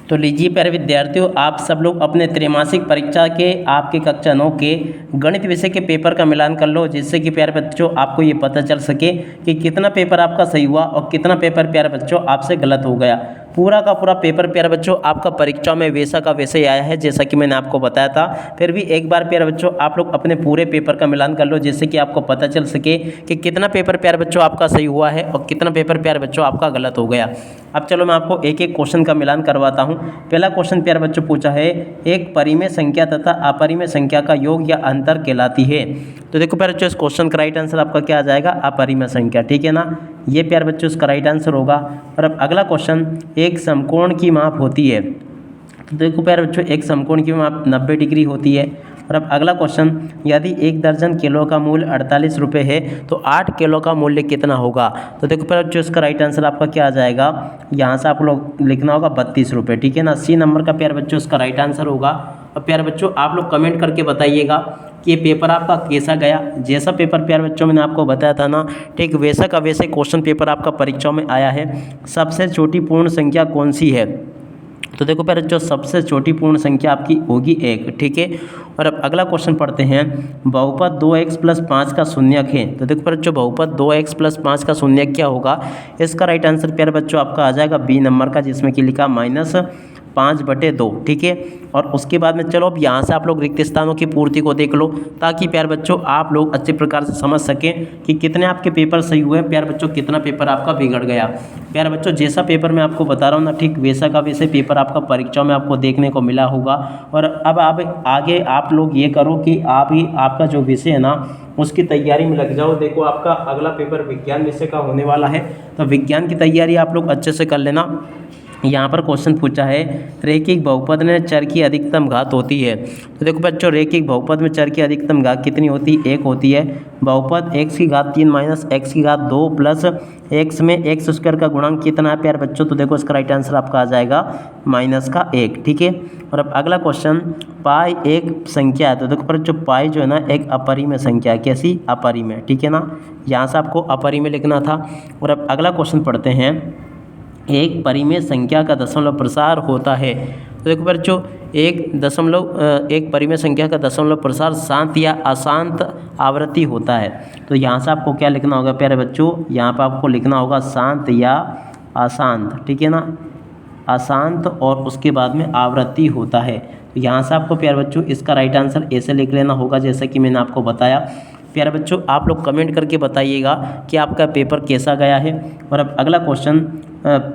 तो लीजिए प्यारे विद्यार्थियों, आप सब लोग अपने त्रैमासिक परीक्षा के आपके कक्षा 9 के गणित विषय के पेपर का मिलान कर लो, जिससे कि प्यारे बच्चों आपको ये पता चल सके कि कितना पेपर आपका सही हुआ और कितना पेपर प्यारे बच्चों आपसे गलत हो गया। पूरा का पूरा पेपर प्यारे बच्चों आपका परीक्षा में वैसा का वैसे ही आया है जैसा कि मैंने आपको बताया था। फिर भी एक बार प्यारे बच्चों आप लोग अपने पूरे पेपर का मिलान कर लो, जिससे कि आपको पता चल सके कि कितना पेपर प्यारे बच्चों आपका सही हुआ है और कितना पेपर प्यारे बच्चों आपका गलत हो गया। अब चलो मैं आपको एक एक क्वेश्चन का मिलान करवाता हूँ। पहला क्वेश्चन प्यारे बच्चों पूछा है, एक परिमेय संख्या तथा अपरिमेय संख्या का योग या अंतर कहलाती है। तो देखो प्यारे बच्चों, इस क्वेश्चन का राइट आंसर आपका क्या आ जाएगा? अपरिमेय संख्या। ठीक है ना, ये प्यारे बच्चों इसका राइट आंसर होगा। और अब अगला क्वेश्चन, एक समकोण की माप होती है। तो देखो प्यारे बच्चों, एक समकोण की माप 90 डिग्री होती है। और अब अगला क्वेश्चन, यदि 1 दर्जन किलो का मूल्य 48 रुपये है तो 8 किलो का मूल्य कितना होगा? तो देखो प्यारे बच्चों, इसका राइट आंसर आपका क्या आ जाएगा? यहाँ से आप लोग लिखना होगा 32 रुपये। ठीक है ना, सी नंबर का प्यारे बच्चों इसका राइट आंसर होगा। और प्यारे बच्चों आप लोग कमेंट करके बताइएगा कि ये पेपर आपका कैसा गया। जैसा पेपर प्यारे बच्चों मैंने आपको बताया था ना, ठीक वैसा का वैसे क्वेश्चन पेपर आपका परीक्षा में आया है। सबसे छोटी पूर्ण संख्या कौन सी है? तो देखो प्यारे बच्चों, सबसे छोटी पूर्ण संख्या आपकी होगी 1। ठीक है। और अब अगला क्वेश्चन पढ़ते हैं, बहुपद 2x + 5 का शून्यक है। तो देखो प्यारे बच्चों, बहुपद 2x + 5 का शून्यक क्या होगा? इसका राइट आंसर प्यारे बच्चों आपका आ जाएगा बी नंबर का, जिसमें कि लिखा -5/2। ठीक है। और उसके बाद में चलो अब यहाँ से आप लोग रिक्त स्थानों की पूर्ति को देख लो, ताकि प्यारे बच्चों आप लोग अच्छे प्रकार से समझ सकें कि कितने आपके पेपर सही हुए हैं, प्यारे बच्चों कितना पेपर आपका बिगड़ गया। प्यारे बच्चों जैसा पेपर मैं आपको बता रहा हूँ ना, ठीक वैसा का वैसे पेपर आपका परीक्षा में आपको देखने को मिला होगा। और अब आप आगे आप लोग ये करो कि आप ही आपका जो विषय है ना उसकी तैयारी में लग जाओ। देखो आपका अगला पेपर विज्ञान विषय का होने वाला है, तो विज्ञान की तैयारी आप लोग अच्छे से कर लेना। यहाँ पर क्वेश्चन पूछा है, रैखिक बहुपद में चर की अधिकतम घात होती है। तो देखो बच्चों, रैखिक बहुपद में चर की अधिकतम घात कितनी होती है? 1 होती है। बहुपद x3 - x2 प्लस x में x² का गुणांक कितना है प्यारे बच्चों? तो देखो इसका राइट आंसर आपका आ जाएगा -1। ठीक है। और अब अगला क्वेश्चन, पाई एक संख्या है। तो देखो बच्चों, पाई जो है ना एक अपरिमेय संख्या है। कैसी? अपरिमेय। ठीक है ना, यहाँ से आपको अपरिमेय लिखना था। और अब अगला क्वेश्चन पढ़ते हैं, एक परिमेय संख्या का दशमलव प्रसार होता है। तो देखो बच्चों, एक परिमेय संख्या का दशमलव प्रसार शांत या अशांत आवृत्ति होता है। तो यहाँ से आपको क्या लिखना होगा प्यारे बच्चों? यहाँ पर आपको लिखना होगा शांत या अशांत। ठीक है ना, अशांत और उसके बाद में आवृत्ति होता है। तो यहाँ से आपको प्यारे बच्चों इसका राइट आंसर ऐसे लिख लेना होगा जैसा कि मैंने आपको बताया। प्यारे बच्चों आप लोग कमेंट करके बताइएगा कि आपका पेपर कैसा गया है। और अब अगला क्वेश्चन,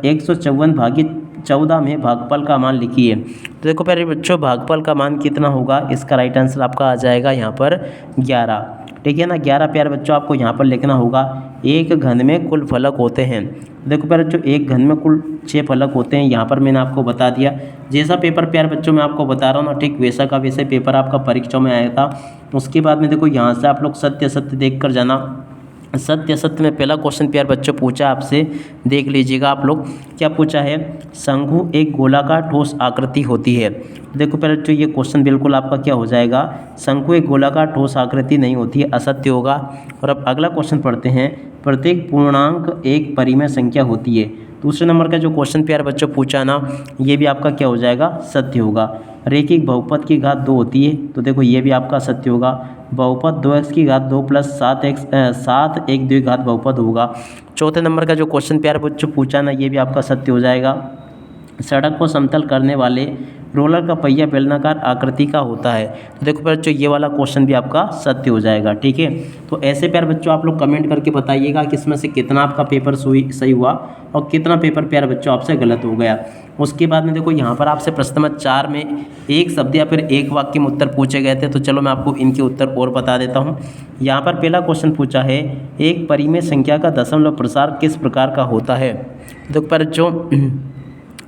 154/14 में भागफल का मान लिखिए। तो देखो प्यारे बच्चों, भागफल का मान कितना होगा? इसका राइट आंसर आपका आ जाएगा यहाँ पर 11। ठीक है ना, 11 प्यारे बच्चों आपको यहाँ पर लिखना होगा। एक घन में कुल फलक होते हैं। देखो प्यारे बच्चों, एक घन में कुल 6 फलक होते हैं। यहाँ पर मैंने आपको बता दिया। जैसा पेपर प्यारे बच्चों मैं आपको बता रहा हूँ ना, ठीक वैसा का वैसे पेपर आपका परीक्षा में आया था। उसके बाद में देखो यहाँ से आप लोग सत्य सत्य देख कर जाना। सत्य सत्य में पहला क्वेश्चन प्यारे बच्चों पूछा आपसे, देख लीजिएगा आप लोग क्या पूछा है। शंकु एक गोलाकार ठोस आकृति होती है। देखो प्यारे बच्चों, ये क्वेश्चन बिल्कुल आपका क्या हो जाएगा? शंकु एक गोलाकार ठोस आकृति नहीं होती है, असत्य होगा। और अब अगला क्वेश्चन पढ़ते हैं, प्रत्येक पूर्णांक एक परिमेय संख्या होती है। दूसरे नंबर का जो क्वेश्चन प्यारे बच्चों पूछा ना, ये भी आपका क्या हो जाएगा? सत्य होगा। रैखिक बहुपद की घात 2 होती है। तो देखो ये भी आपका सत्य होगा। बहुपद 2x की घात 2 प्लस 7 एक द्विघात बहुपद होगा। चौथे नंबर का जो क्वेश्चन प्यारे बच्चों पूछा ना, ये भी आपका सत्य हो जाएगा। सड़क को समतल करने वाले रोलर का पहिया बेलनाकार आकृति का होता है। तो देखो प्यारे बच्चों, ये वाला क्वेश्चन भी आपका सत्य हो जाएगा। ठीक है, तो ऐसे प्यारे बच्चों आप लोग कमेंट करके बताइएगा कि इसमें से कितना आपका पेपर सही हुआ और कितना पेपर प्यारे बच्चों आपसे गलत हो गया। उसके बाद में देखो यहाँ पर आपसे प्रश्न नंबर 4 में एक शब्द या फिर एक वाक्य में उत्तर पूछे गए थे। तो चलो मैं आपको इनके उत्तर और बता देता हूँ। यहाँ पर पहला क्वेश्चन पूछा है, एक परिमेय संख्या का दशमलव प्रसार किस प्रकार का होता है? तो प्यारे बच्चों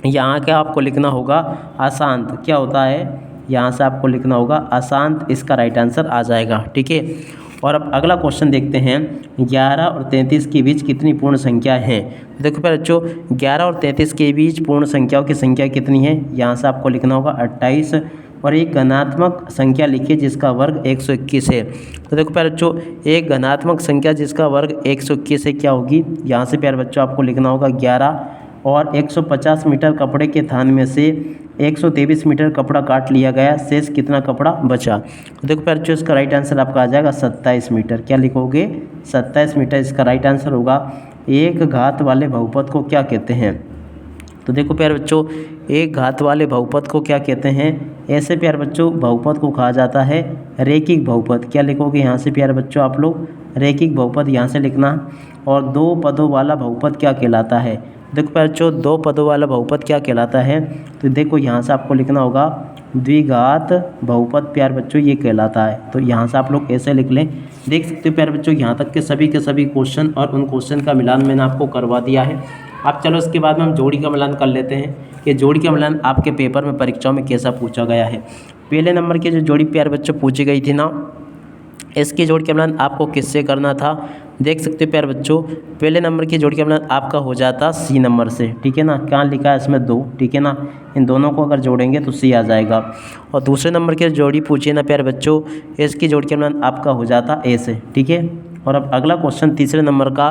यहाँ क्या आपको लिखना होगा? अशांत। क्या होता है? यहाँ से आपको लिखना होगा अशांत। इसका राइट आंसर आ जाएगा। ठीक है। और अब अगला क्वेश्चन देखते हैं, 11 और 33 के बीच कितनी पूर्ण संख्या है? देखो प्यारे बच्चों, 11 और 33 के बीच पूर्ण संख्याओं की संख्या कितनी है? यहाँ से आपको लिखना होगा 28। और एक घनात्मक संख्या लिखिए जिसका वर्ग 121 है। तो देखो प्यारे बच्चों, एक घनात्मक संख्या जिसका वर्ग 121 है क्या होगी? यहाँ से प्यारे बच्चों आपको लिखना होगा 11 और 150 मीटर कपड़े के थान में से 123 मीटर कपड़ा काट लिया गया, शेष कितना कपड़ा बचा। तो देखो प्यारे बच्चों इसका राइट आंसर आपका आ जाएगा 27 मीटर। क्या लिखोगे 27 मीटर इसका राइट आंसर होगा। एक घात वाले बहुपद को क्या कहते हैं। तो देखो प्यारे बच्चों एक घात वाले बहुपद को क्या कहते हैं। ऐसे प्यारे बच्चों बहुपद को कहा जाता है रैखिक बहुपद। क्या लिखोगे यहाँ से प्यारे बच्चों आप लोग रैखिक बहुपद यहाँ से लिखना। और दो पदों वाला बहुपद क्या कहलाता है। देखो प्यारे बच्चों दो पदों वाला बहुपद क्या कहलाता है। तो देखो यहाँ से आपको लिखना होगा द्विघात बहुपद प्यारे बच्चों ये कहलाता है। तो यहाँ से आप लोग ऐसे लिख लें। देख सकते हो प्यारे बच्चों यहाँ तक के सभी क्वेश्चन और उन क्वेश्चन का मिलान मैंने आपको करवा दिया है। अब चलो इसके बाद में हम जोड़ी का मिलान कर लेते हैं कि जोड़ी का मिलान आपके पेपर में परीक्षाओं में कैसा पूछा गया है। पहले नंबर की जो जोड़ी प्यारे बच्चों पूछी गई थी ना, इसकी जोड़ी का मिलान आपको किससे करना था। देख सकते हो प्यारे बच्चों पहले नंबर की जोड़ी का मिलान आपका हो जाता सी नंबर से, ठीक है ना। कहाँ लिखा है इसमें 2, ठीक है ना। इन दोनों को अगर जोड़ेंगे तो सी आ जाएगा। और दूसरे नंबर की जोड़ी पूछिए ना प्यारे बच्चों, इसकी जोड़ी का मिलान आपका हो जाता ए से, ठीक है। और अब अगला क्वेश्चन तीसरे नंबर का,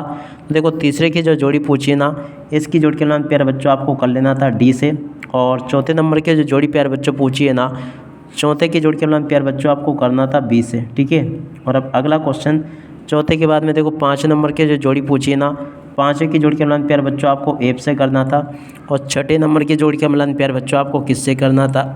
देखो तीसरे की जो जोड़ी पूछिए ना, इसकी जोड़ी का मिलान प्यारे बच्चों आपको कर लेना था डी से। और चौथे नंबर के जो जोड़ी प्यारे बच्चों पूछिए ना, चौथे की जोड़ी का मिलान प्यारे बच्चों आपको करना था बी से, ठीक है। और अब अगला क्वेश्चन चौथे के बाद में देखो 5 नंबर के जो जोड़ी पूछिए ना, पाँचवें की जोड़ी का मिलान प्यारे बच्चों आपको एफ से करना था। और छठे नंबर की जोड़ी का मिलान प्यारे बच्चों आपको किससे करना था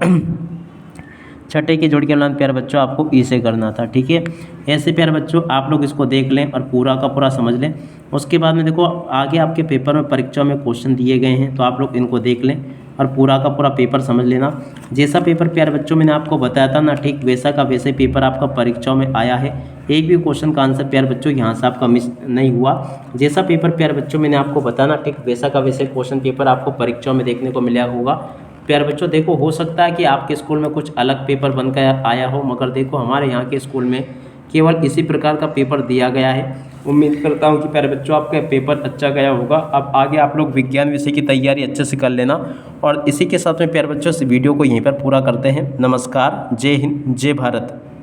छठे की जोड़ी का मिलान प्यारे बच्चों आपको ई से करना था, ठीक है। ऐसे प्यारे बच्चों आप लोग इसको देख लें और पूरा का पूरा समझ लें। उसके बाद में देखो आगे आपके पेपर में परीक्षा में क्वेश्चन दिए गए हैं, तो आप लोग इनको देख लें और पूरा का पूरा पेपर समझ लेना। जैसा पेपर प्यारे बच्चों मैंने आपको बताया था ना, ठीक वैसा का वैसे पेपर आपका परीक्षाओं में आया है। एक भी क्वेश्चन का आंसर प्यारे बच्चों यहाँ से आपका मिस नहीं हुआ। जैसा पेपर प्यारे बच्चों मैंने आपको बताया ना, ठीक वैसा का वैसे क्वेश्चन पेपर आपको परीक्षाओं में देखने को मिला होगा। प्यारे बच्चों देखो हो सकता है कि आपके स्कूल में कुछ अलग पेपर बनकर आया हो, मगर देखो हमारे यहाँ के स्कूल में केवल इसी प्रकार का पेपर दिया गया है। उम्मीद करता हूँ कि प्यारे बच्चों आपका पेपर अच्छा गया होगा। अब आगे आप लोग विज्ञान विषय की तैयारी अच्छे से कर लेना। और इसी के साथ में प्यारे बच्चों इस वीडियो को यहीं पर पूरा करते हैं। नमस्कार, जय हिंद, जय भारत।